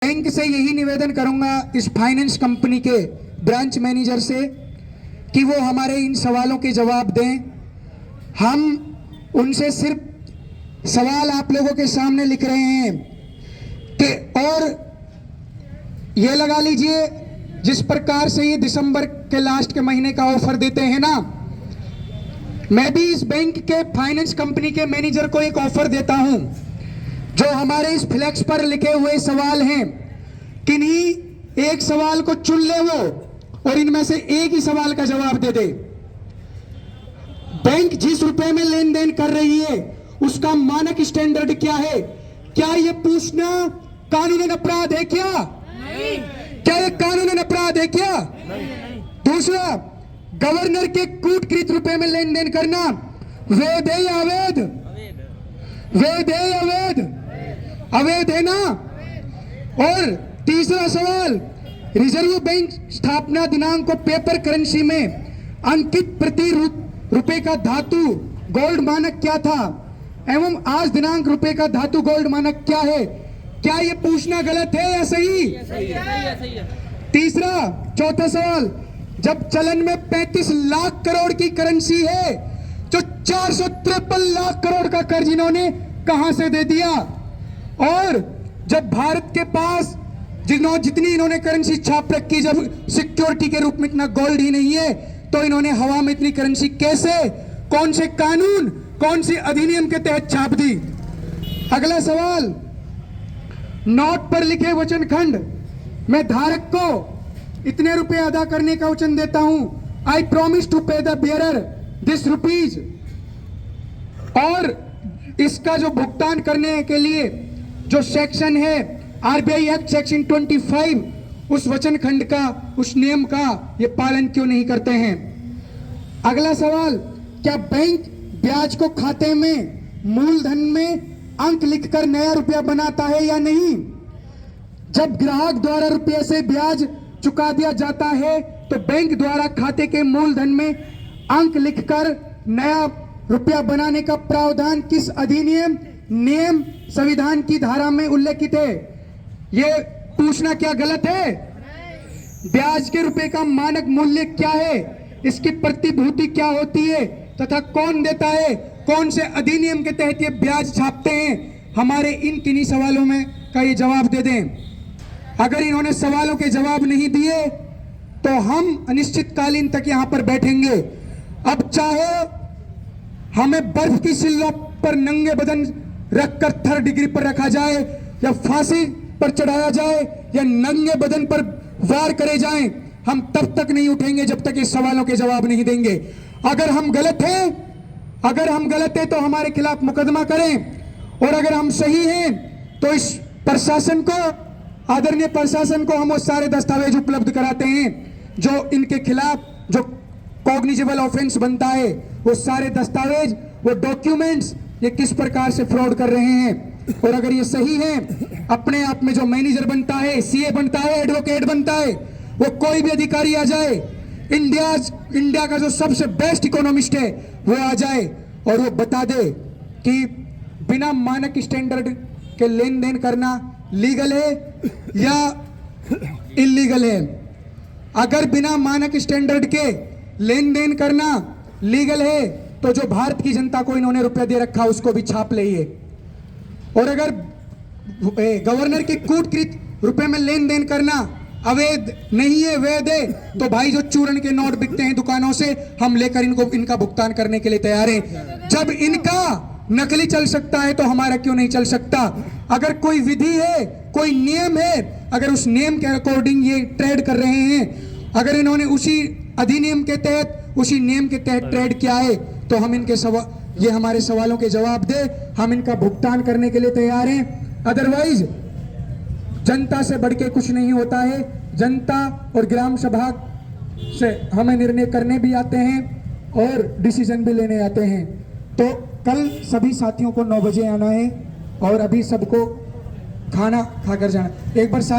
Bank से यही निवेदन करूंगा इस फाइनेंस कंपनी के ब्रांच मैनेजर से कि वो हमारे इन सवालों के जवाब दें। हम उनसे सिर्फ सवाल आप लोगों के सामने लिख रहे हैं कि और ये लगा लीजिए जिस प्रकार से ये दिसंबर के लास्ट के महीने का ऑफर देते हैं ना, मैं भी इस बैंक के फाइनेंस कंपनी के मैनेजर को एक ऑफर देता हूं। जो हमारे इस फ्लैक्स पर लिखे हुए सवाल हैं, किन्हीं एक सवाल को चुन ले वो और इनमें से एक ही सवाल का जवाब दे दे। बैंक जिस रुपए में लेन देन कर रही है उसका मानक स्टैंडर्ड क्या है? क्या ये पूछना कानूनन अपराध है? क्या नहीं। क्या ये कानूनन अपराध है? क्या नहीं। दूसरा, गवर्नर के कूटकृत रुपए में लेन देन करना वैध है या अवैध? वैध है या अवैध? अवैध है ना। और तीसरा सवाल, रिजर्व बैंक स्थापना दिनांक को पेपर करेंसी में अंकित प्रति रुपए का धातु गोल्ड मानक क्या था एवं आज दिनांक रुपए का धातु गोल्ड मानक क्या है? क्या ये पूछना गलत है या सही? सही है। तीसरा, चौथा सवाल, जब चलन में 35 लाख करोड़ की करेंसी है तो 453 लाख करोड़ का कर्ज इन्होंने कहां से दे दिया? और जब भारत के पास जितनी इन्होंने करेंसी छाप रखी, जब सिक्योरिटी के रूप में इतना गोल्ड ही नहीं है, तो इन्होंने हवा में इतनी करेंसी कैसे, कौन से कानून, कौन सी अधिनियम के तहत छाप दी? अगला सवाल, नोट पर लिखे वचन खंड मैं धारक को इतने रुपए अदा करने का वचन देता हूं, आई प्रॉमिस टू पे द बियरर दिस रुपीज, और इसका जो भुगतान करने के लिए जो सेक्शन है आरबीआई एक्ट सेक्शन 25, उस वचन खंड का, उस नियम का ये पालन क्यों नहीं करते हैं? अगला सवाल, क्या बैंक ब्याज को खाते में मूलधन में अंक लिखकर नया रुपया बनाता है या नहीं? जब ग्राहक द्वारा रुपये से ब्याज चुका दिया जाता है तो बैंक द्वारा खाते के मूलधन में अंक लिखकर नया रुपया बनाने का प्रावधान किस अधिनियम, नियम, संविधान की धारा में उल्लेखित है? ये पूछना क्या गलत है? ब्याज के रुपए का मानक मूल्य क्या है? इसकी प्रतिभूति क्या होती है तथा कौन देता है? कौन से अधिनियम के तहत ये ब्याज छापते हैं? हमारे इन किन्हीं सवालों में का ये जवाब दे दें। अगर इन्होंने सवालों के जवाब नहीं दिए तो हम अनिश्चितकालीन तक यहां पर बैठेंगे। अब चाहे हमें बर्फ की सिल्लों पर नंगे बदन रखकर 3rd डिग्री पर रखा जाए या फांसी पर चढ़ाया जाए या नंगे बदन पर वार करे जाएं, हम तब तक नहीं उठेंगे जब तक इस सवालों के जवाब नहीं देंगे। अगर हम गलत हैं तो हमारे खिलाफ मुकदमा करें, और अगर हम सही हैं तो इस प्रशासन को, आदरणीय प्रशासन को हम वो सारे दस्तावेज उपलब्ध कराते हैं जो इनके खिलाफ जो कॉग्निजेबल ऑफेंस बनता है, वो सारे दस्तावेज, वो डॉक्यूमेंट्स ये किस प्रकार से फ्रॉड कर रहे हैं। और अगर ये सही है, अपने आप में जो मैनेजर बनता है, सीए बनता है, एडवोकेट बनता है, वो कोई भी अधिकारी आ जाए, इंडिया का जो सबसे बेस्ट इकोनॉमिस्ट है वो आ जाए और वो बता दे कि बिना मानक स्टैंडर्ड के लेन देन करना लीगल है या इलीगल है। अगर बिना मानक स्टैंडर्ड के लेन देन करना लीगल है तो जो भारत की जनता को इन्होंने रुपया दे रखा उसको भी छाप लिए। और अगर गवर्नर के कूटकृत रुपए में लेन देन करना अवैध नहीं है, वैध है, तो भाई जो चूर्ण के नोट बिकते हैं दुकानों से, हम लेकर इनका भुगतान करने के लिए तैयार हैं। जब इनका नकली चल सकता है तो हमारा क्यों नहीं चल सकता? अगर कोई विधि है, कोई नियम है, अगर उस नियम के अकॉर्डिंग ये ट्रेड कर रहे हैं, अगर इन्होंने उसी अधिनियम के तहत, उसी नियम के तहत ट्रेड किया है, तो हम इनके ये हमारे सवालों के जवाब दे, हम इनका भुगतान करने के लिए तैयार हैं। अदरवाइज जनता से बढ़ के कुछ नहीं होता है। जनता और ग्राम सभा से हमें निर्णय करने भी आते हैं और डिसीजन भी लेने आते हैं। तो कल सभी साथियों को 9 बजे आना है और अभी सबको खाना खाकर जाना। एक बार